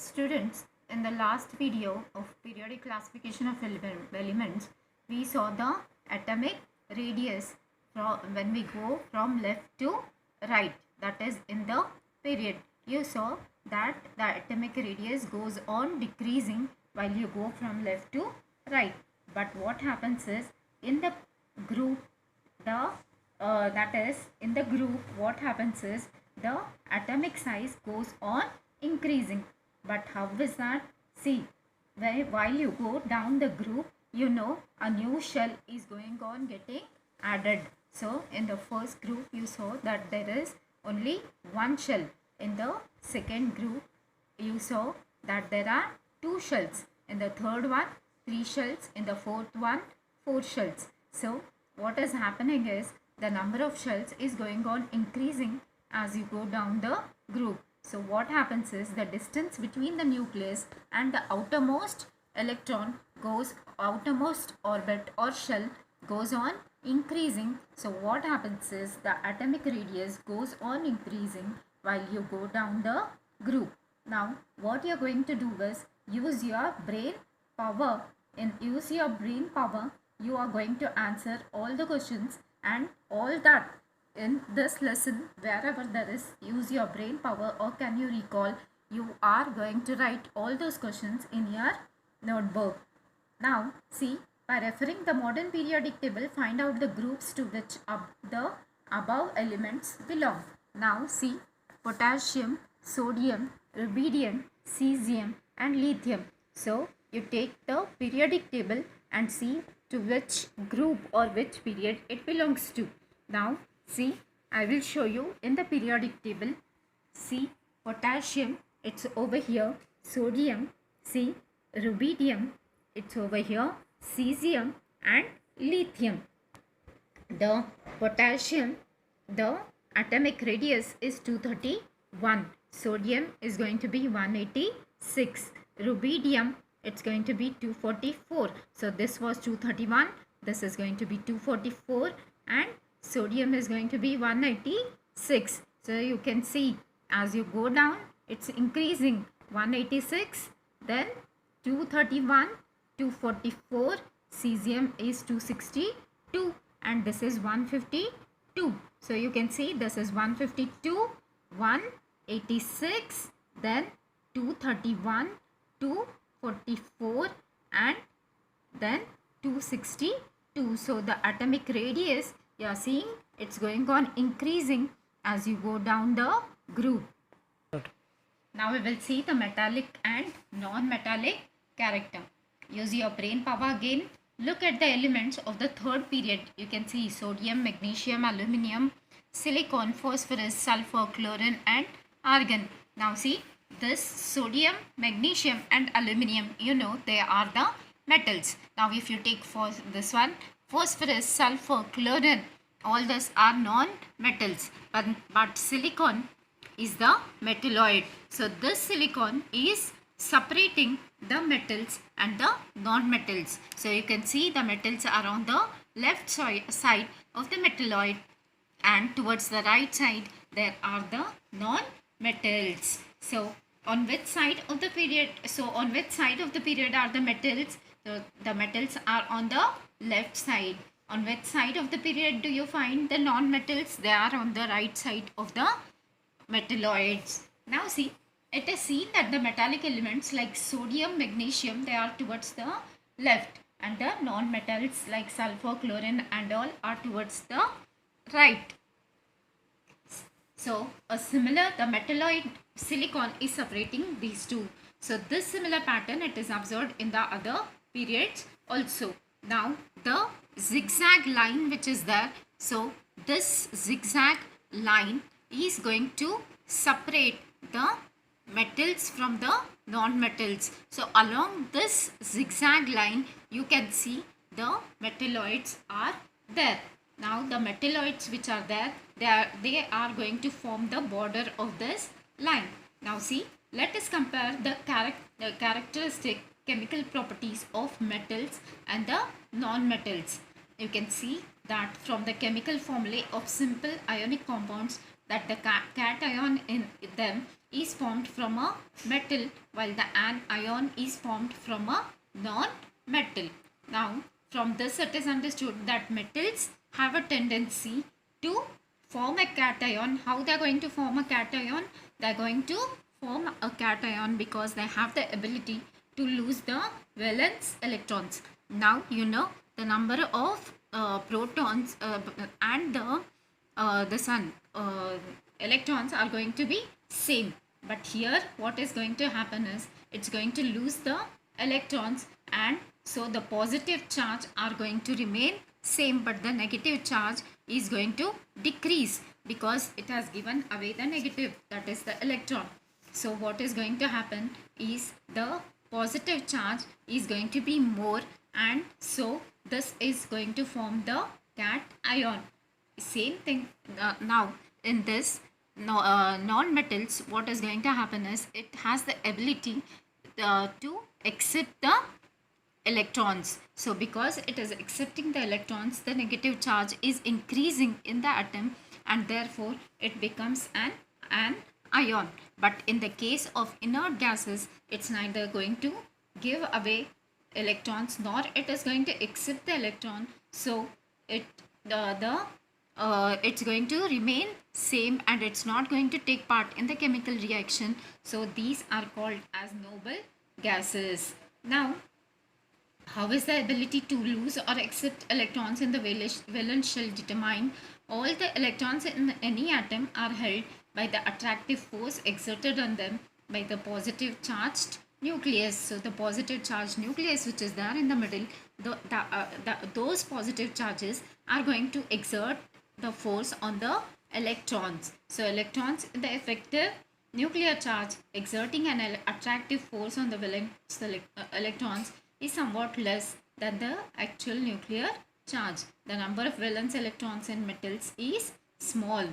Students, in the last video of periodic classification of elements, we saw the atomic radius when we go from left to right, that is in the period. You saw that the atomic radius goes on decreasing while you go from left to right. But what happens is in the group, that is in the group, what happens is the atomic size goes on increasing. But how is that? See, while you go down the group, you know a new shell is going on getting added. So in the first group you saw that there is only one shell. In the second group you saw that there are two shells. In the third one, three shells. In the fourth one, four shells. So what is happening is the number of shells is going on increasing as you go down the group. So what happens is the distance between the nucleus and the outermost outermost orbit or shell goes on increasing. So what happens is the atomic radius goes on increasing while you go down the group. Now what you are going to do is use your brain power. Use your brain power, you are going to answer all the questions and all that in this lesson. Wherever there is use your brain power or can you recall, you are going to write all those questions in your notebook. Now see, by referring the modern periodic table, find out the groups to which the above elements belong. Now see, potassium, sodium, rubidium, cesium and lithium. So you take the periodic table and see to which group or which period it belongs to. Now see, I will show you in the periodic table. See, potassium, it's over here. Sodium, see, rubidium, it's over here. Cesium and lithium. The potassium, the atomic radius is 231. Sodium is going to be 186. Rubidium, it's going to be 244. So this was 231. This is going to be 244 and sodium is going to be 186. So you can see as you go down, it's increasing. 186, then 231, 244, cesium is 262 and this is 152. So you can see this is 152, 186, then 231, 244 and then 262. So the atomic radius, you are seeing it's going on increasing as you go down the group. Now we will see the metallic and non-metallic character. Use your brain power again. Look at the elements of the third period. You can see sodium, magnesium, aluminium, silicon, phosphorus, sulfur, chlorine and argon. Now see, this sodium, magnesium and aluminium, you know they are the metals. Now if you take this one, phosphorus, sulfur, chlorine, all these are non-metals, but silicon is the metalloid. So this silicon is separating the metals and the non-metals. So you can see the metals are on the left side of the metalloid and towards the right side there are the non-metals. So on which side of the period are the metals? So the metals are on the left side. On which side of the period do you find the non-metals? They are on the right side of the metalloids. Now see, it is seen that the metallic elements like sodium, magnesium, they are towards the left and the non-metals like sulfur, chlorine and all are towards the right. So the metalloid silicon is separating these two. So this similar pattern it is observed in the other periods also. Now the zigzag line which is there, so this zigzag line is going to separate the metals from the non-metals. So along this zigzag line you can see the metalloids are there. Now the metalloids which are there, they are going to form the border of this line. Now see, let us compare the characteristic chemical properties of metals and the non-metals. You can see that from the chemical formulae of simple ionic compounds that the cation in them is formed from a metal, while the anion is formed from a non-metal. Now, from this it is understood that metals have a tendency to form a cation. How they are going to form a cation? They are going to form a cation because they have the ability to lose the valence electrons. Now you know the number of protons and the sun electrons are going to be same, but here what is going to happen is it's going to lose the electrons, and so the positive charge are going to remain same, but the negative charge is going to decrease because it has given away the negative, that is the electron. So what is going to happen is the positive charge is going to be more, and so this is going to form the cation. Same thing now in this non-metals, what is going to happen is it has the ability to accept the electrons. So because it is accepting the electrons, the negative charge is increasing in the atom, and therefore it becomes an ion. But in the case of inert gases, it's neither going to give away electrons nor it is going to accept the electron, so it's going to remain same and it's not going to take part in the chemical reaction. So these are called as noble gases. Now, how is the ability to lose or accept electrons in the valence shell determined? All the electrons in any atom are held by the attractive force exerted on them by the positive charged nucleus. So the positive charged nucleus which is there in the middle, those positive charges are going to exert the force on the electrons. So electrons in the effective nuclear charge exerting an attractive force on the valence electrons is somewhat less than the actual nuclear charge. The number of valence electrons in metals is small.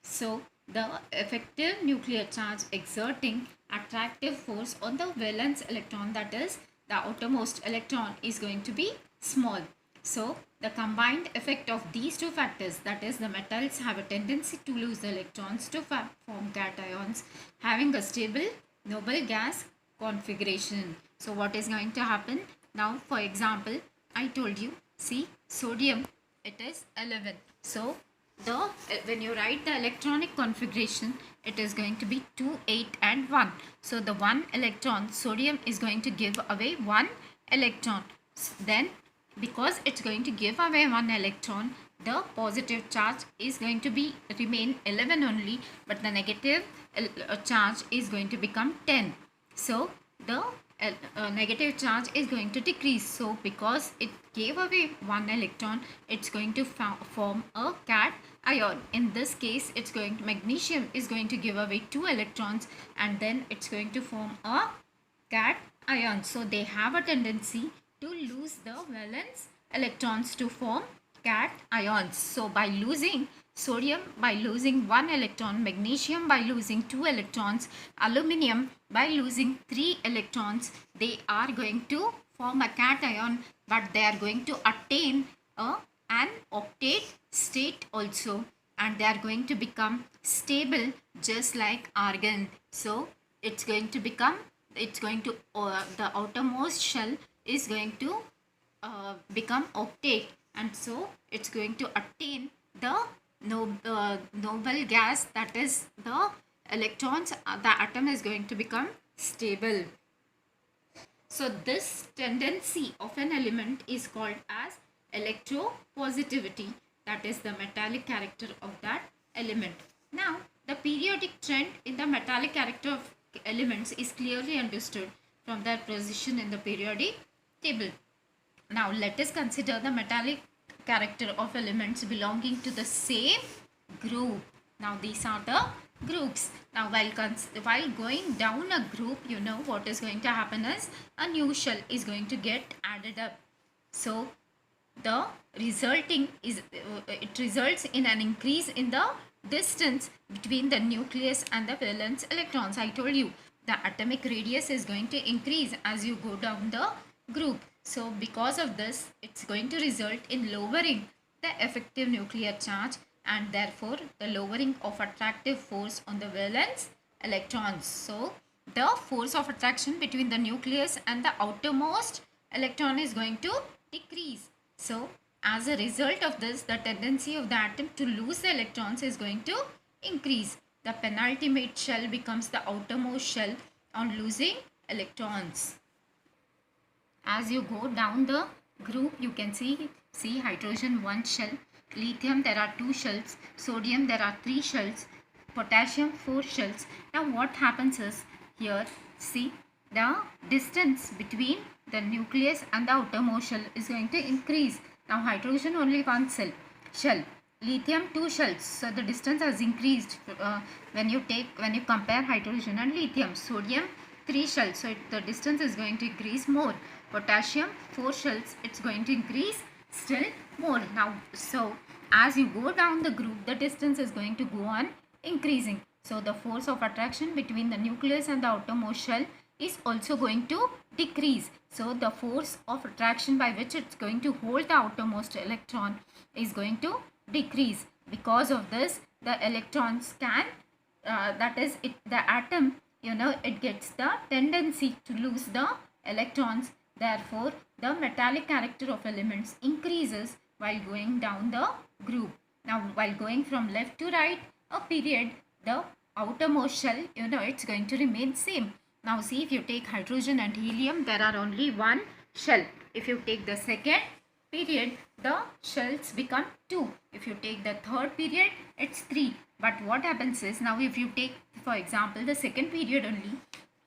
So the effective nuclear charge exerting attractive force on the valence electron, that is the outermost electron, is going to be small. So the combined effect of these two factors, that is the metals have a tendency to lose the electrons to form cations having a stable noble gas configuration. So what is going to happen? Now for example, I told you, see sodium, it is 11. So when you write the electronic configuration, it is going to be 2, 8 and 1. So the 1 electron, sodium is going to give away 1 electron. Then because it's going to give away 1 electron, the positive charge is going to be remain 11 only, but the negative charge is going to become 10. So the negative charge is going to decrease. So because it gave away 1 electron, it's going to form a cation. In this case, magnesium is going to give away 2 electrons, and then it's going to form a cation. So they have a tendency to lose the valence electrons to form cations. So by losing sodium by losing 1 electron, magnesium by losing 2 electrons, aluminium by losing 3 electrons, they are going to form a cation, but they are going to attain an octet state also, and they are going to become stable just like argon. So it's going to become, the outermost shell is going to become octet, and so it's going to attain the noble gas, that is the electrons, the atom is going to become stable. So this tendency of an element is called as electropositivity, that is the metallic character of that element. Now the periodic trend in the metallic character of elements is clearly understood from their position in the periodic table. Now let us consider the metallic character of elements belonging to the same group. Now these are the groups. Now while going down a group, you know what is going to happen is a new shell is going to get added up. So the resulting is it results in an increase in the distance between the nucleus and the valence electrons. I told you the atomic radius is going to increase as you go down the group. So because of this, it's going to result in lowering the effective nuclear charge, and therefore the lowering of attractive force on the valence electrons. So the force of attraction between the nucleus and the outermost electron is going to decrease. So as a result of this, the tendency of the atom to lose the electrons is going to increase. The penultimate shell becomes the outermost shell on losing electrons. As you go down the group, you can see hydrogen 1 shell, lithium there are 2 shells, sodium there are 3 shells, potassium 4 shells. Now what happens is, here see the distance between the nucleus and the outermost shell is going to increase. Now hydrogen only 1 shell, lithium 2 shells, so the distance has increased when you compare hydrogen and lithium. Sodium 3 shells, so the distance is going to increase more. Potassium 4 shells, it's going to increase still more. Now so as you go down the group, the distance is going to go on increasing. So the force of attraction between the nucleus and the outermost shell is also going to decrease. So the force of attraction by which it's going to hold the outermost electron is going to decrease. Because of this, the electrons can the atom, it gets the tendency to lose the electrons. Therefore the metallic character of elements increases while going down the group. Now while going from left to right a period, the outermost shell, it's going to remain same. Now see, if you take hydrogen and helium, there are only 1 shell. If you take the second period, the shells become 2. If you take the third period, it's 3. But what happens is, now if you take for example the second period only,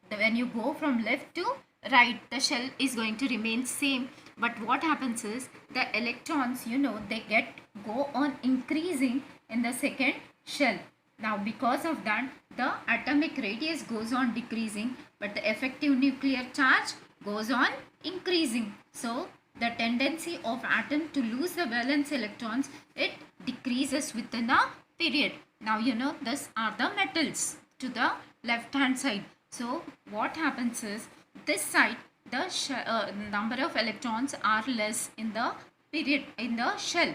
when you go from left to right, the shell is going to remain same. But what happens is, the electrons, they go on increasing in the second shell. Now because of that, the atomic radius goes on decreasing, but the effective nuclear charge goes on increasing. So the tendency of atom to lose the valence electrons, it decreases within a period. Now these are the metals to the left hand side. So what happens is, this side the number of electrons are less in the period, in the shell,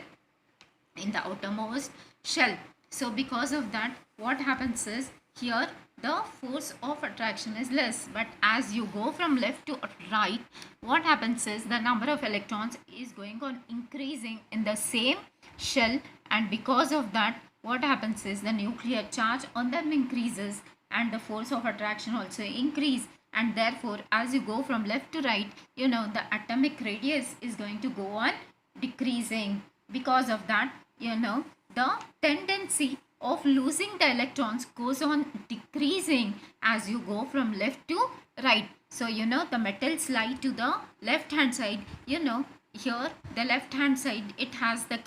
in the outermost shell. So because of that, what happens is, here the force of attraction is less, but as you go from left to right, what happens is, the number of electrons is going on increasing in the same shell, and because of that, what happens is, the nuclear charge on them increases and the force of attraction also increase. And therefore as you go from left to right, the atomic radius is going to go on decreasing. Because of that, the tendency of losing the electrons goes on decreasing as you go from left to right. So the metals lie to the left hand side. Here the left hand side, it has the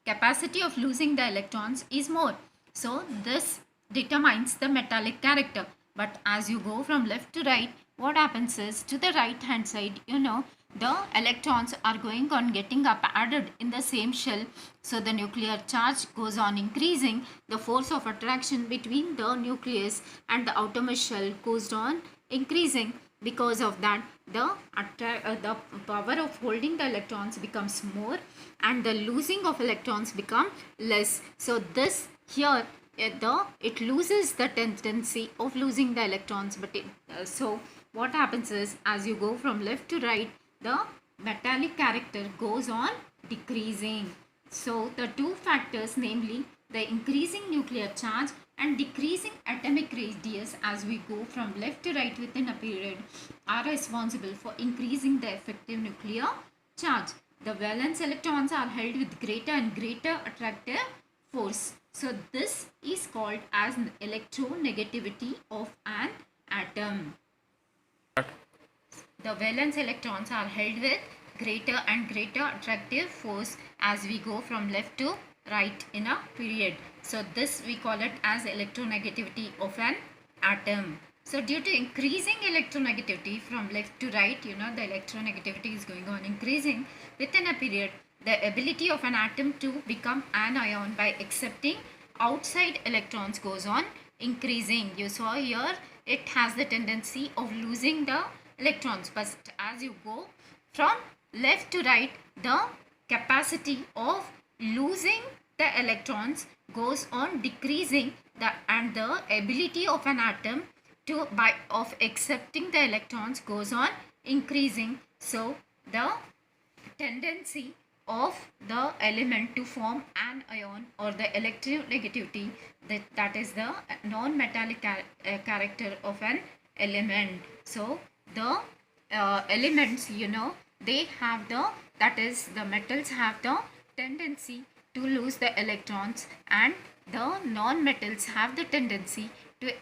capacity of losing the electrons is more. So this determines the metallic character. But as you go from left to right, what happens is, to the right hand side, the electrons are going on getting up added in the same shell. So the nuclear charge goes on increasing. The force of attraction between the nucleus and the outermost shell goes on increasing. Because of that, the power of holding the electrons becomes more and the losing of electrons become less. So this here, it loses the tendency of losing the electrons. But so what happens is, as you go from left to right, the metallic character goes on decreasing. So the two factors, namely the increasing nuclear charge and decreasing atomic radius as we go from left to right within a period, are responsible for increasing the effective nuclear charge. The valence electrons are held with greater and greater attractive force. So this is called as electronegativity of an atom. The valence electrons are held with greater and greater attractive force as we go from left to right in a period. So this we call it as electronegativity of an atom. So due to increasing electronegativity from left to right, the electronegativity is going on increasing within a period. The ability of an atom to become an ion by accepting outside electrons goes on increasing. You saw here, it has the tendency of losing the electrons, but as you go from left to right, the capacity of losing the electrons goes on decreasing, and the ability of an atom to of accepting the electrons goes on increasing. So the tendency of the element to form an ion or the electronegativity, that is the non-metallic character of an element. So the elements, they have that is the metals have the tendency to lose the electrons, and the non-metals have the tendency to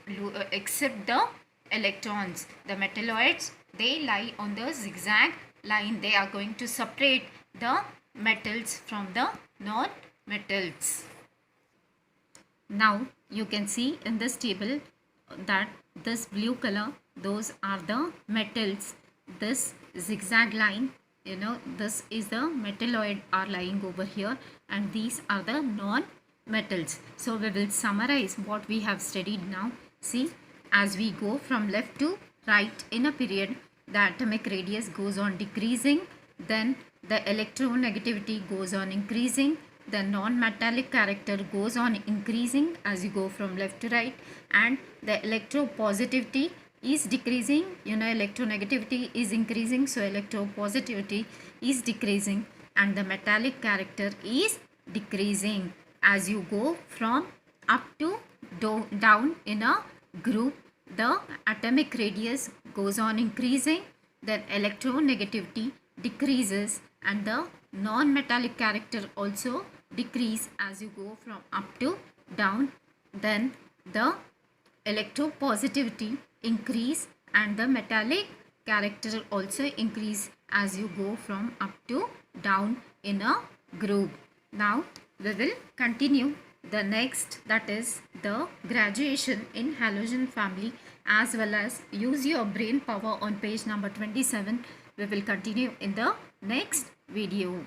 accept the electrons. The metalloids, they lie on the zigzag line. They are going to separate the metals from the non-metals. Now you can see in this table that this blue color, those are the metals. This zigzag line, this is the metalloid are lying over here, and these are the non-metals. So we will summarize what we have studied now. See, as we go from left to right in a period, the atomic radius goes on decreasing, then the electronegativity goes on increasing, the non-metallic character goes on increasing as you go from left to right, and the electropositivity is decreasing. Electronegativity is increasing, so electropositivity is decreasing, and the metallic character is decreasing as you go from up to down in a group. The atomic radius goes on increasing, then electronegativity decreases, and the non-metallic character also decrease as you go from up to down. Then the electropositivity increase, and the metallic character also increase as you go from up to down in a group. Now we will continue the next, that is the graduation in halogen family, as well as use your brain power on page number 27. We will continue in the next video.